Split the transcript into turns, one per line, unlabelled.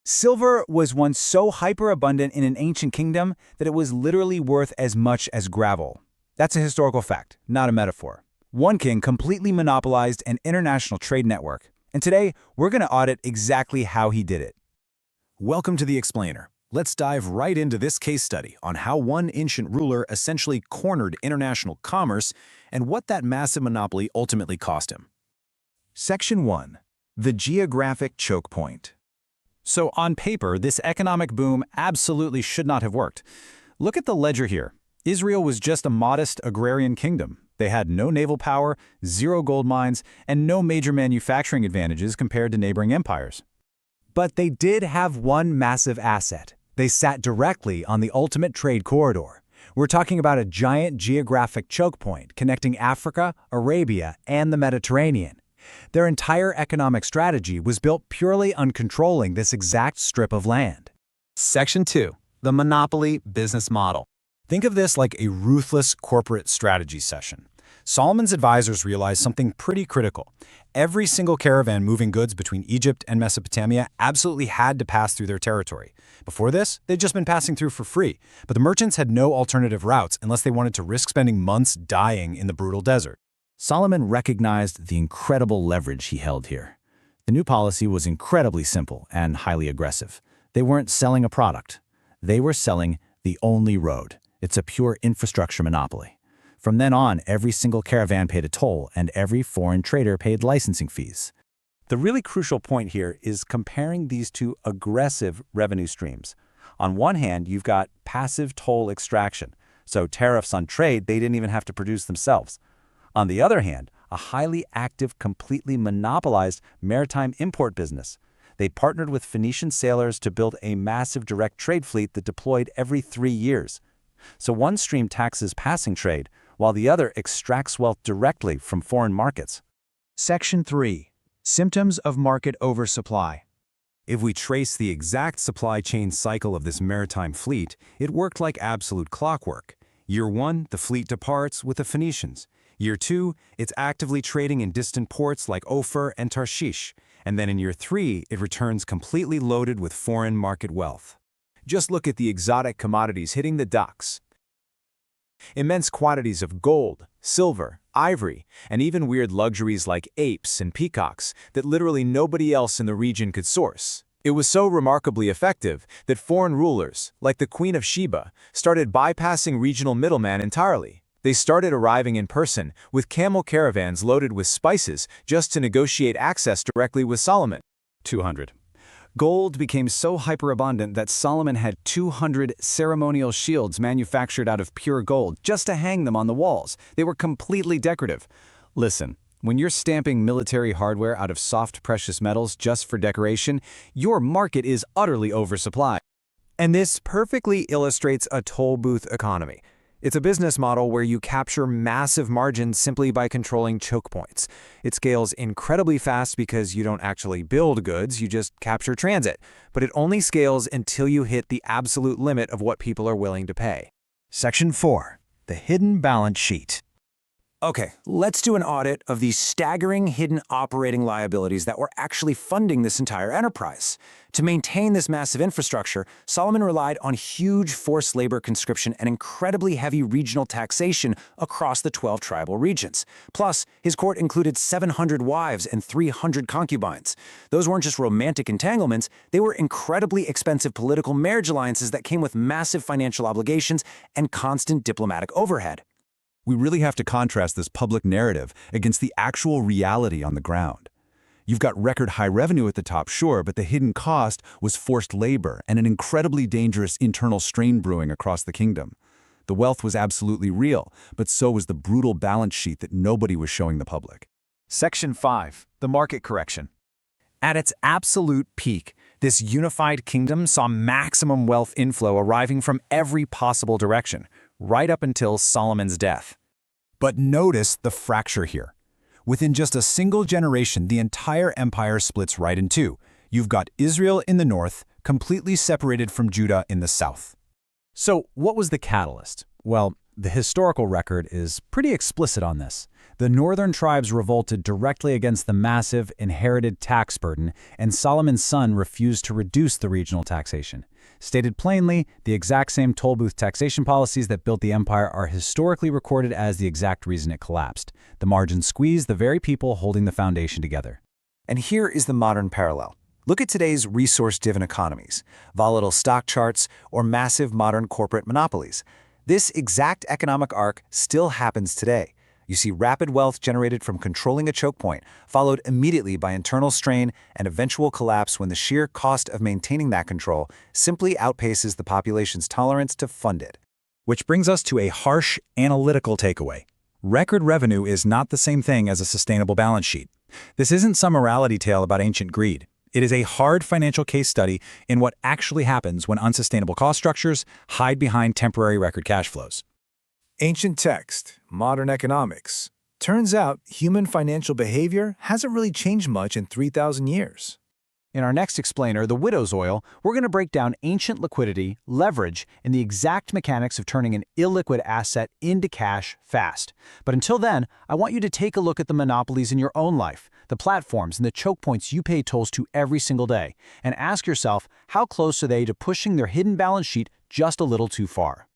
Silver was once so hyper-abundant in an ancient kingdom that it was literally worth as much as gravel. That's a historical fact, not a metaphor. One king completely monopolized an international trade network, and today we're going to audit exactly how he did it.
Welcome to The Explainer. Let's dive right into this case study on how one ancient ruler essentially cornered international commerce and what that massive monopoly ultimately cost him.
Section 1. The geographic choke point.
So on paper, this economic boom absolutely should not have worked. Look at the ledger here. Israel was just a modest agrarian kingdom. They had no naval power, zero gold mines, and no major manufacturing advantages compared to neighboring empires.
But they did have one massive asset. They sat directly on the ultimate trade corridor. We're talking about a giant geographic choke point connecting Africa, Arabia, and the Mediterranean. Their entire economic strategy was built purely on controlling this exact strip of land.
Section 2. The monopoly business model. Think of this like a ruthless corporate strategy session. Solomon's advisors realized something pretty critical. Every single caravan moving goods between Egypt and Mesopotamia absolutely had to pass through their territory. Before this, they'd just been passing through for free, but the merchants had no alternative routes unless they wanted to risk spending months dying in the brutal desert. Solomon recognized the incredible leverage he held here. The new policy was incredibly simple and highly aggressive. They weren't selling a product. They were selling the only road. It's a pure infrastructure monopoly. From then on, every single caravan paid a toll, and every foreign trader paid licensing fees. The really crucial point here is comparing these two aggressive revenue streams. On one hand, you've got passive toll extraction, so tariffs on trade they didn't even have to produce themselves. On the other hand, a highly active, completely monopolized maritime import business. They partnered with Phoenician sailors to build a massive direct trade fleet that deployed every 3 years. So one stream taxes passing trade, while the other extracts wealth directly from foreign markets.
Section 3. Symptoms of market oversupply.
If we trace the exact supply chain cycle of this maritime fleet, it worked like absolute clockwork. Year 1, the fleet departs with the Phoenicians. Year 2, it's actively trading in distant ports like Ophir and Tarshish. And then in year 3, it returns completely loaded with foreign market wealth. Just look at the exotic commodities hitting the docks. Immense quantities of gold, silver, ivory, and even weird luxuries like apes and peacocks that literally nobody else in the region could source. It was so remarkably effective that foreign rulers, like the Queen of Sheba, started bypassing regional middlemen entirely. They started arriving in person with camel caravans loaded with spices just to negotiate access directly with Solomon. 200. Gold became so hyperabundant that Solomon had 200 ceremonial shields manufactured out of pure gold just to hang them on the walls. They were completely decorative. Listen, when you're stamping military hardware out of soft precious metals just for decoration, your market is utterly oversupplied. And this perfectly illustrates a toll booth economy. It's a business model where you capture massive margins simply by controlling choke points. It scales incredibly fast because you don't actually build goods, you just capture transit. But it only scales until you hit the absolute limit of what people are willing to pay.
Section 4. The hidden balance sheet.
Okay, let's do an audit of these staggering hidden operating liabilities that were actually funding this entire enterprise. To maintain this massive infrastructure, Solomon relied on huge forced labor conscription and incredibly heavy regional taxation across the 12 tribal regions. Plus, his court included 700 wives and 300 concubines. Those weren't just romantic entanglements, they were incredibly expensive political marriage alliances that came with massive financial obligations and constant diplomatic overhead.
We really have to contrast this public narrative against the actual reality on the ground. You've got record high revenue at the top, sure, but the hidden cost was forced labor and an incredibly dangerous internal strain brewing across the kingdom. The wealth was absolutely real, but so was the brutal balance sheet that nobody was showing the public.
Section 5. The market correction. At its absolute peak, this unified kingdom saw maximum wealth inflow arriving from every possible direction, right up until Solomon's death.
But notice the fracture here. Within just a single generation, the entire empire splits right in two. You've got Israel in the north, completely separated from Judah in the south.
So what was the catalyst? Well,
The historical record is pretty explicit on this. The northern tribes revolted directly against the massive, inherited tax burden, and Solomon's son refused to reduce the regional taxation. Stated plainly, the exact same toll booth taxation policies that built the empire are historically recorded as the exact reason it collapsed. The margin squeezed the very people holding the foundation together.
And here is the modern parallel. Look at today's resource-driven economies, volatile stock charts, or massive modern corporate monopolies. This exact economic arc still happens today. You see rapid wealth generated from controlling a choke point, followed immediately by internal strain and eventual collapse when the sheer cost of maintaining that control simply outpaces the population's tolerance to fund it.
Which brings us to a harsh, analytical takeaway. Record revenue is not the same thing as a sustainable balance sheet. This isn't some morality tale about ancient greed. It is a hard financial case study in what actually happens when unsustainable cost structures hide behind temporary record cash flows.
Ancient text, modern economics. Turns out human financial behavior hasn't really changed much in 3,000 years.
In our next explainer, The Widow's Oil, we're going to break down ancient liquidity, leverage, and the exact mechanics of turning an illiquid asset into cash fast. But until then, I want you to take a look at the monopolies in your own life, the platforms and the choke points you pay tolls to every single day, and ask yourself, how close are they to pushing their hidden balance sheet just a little too far?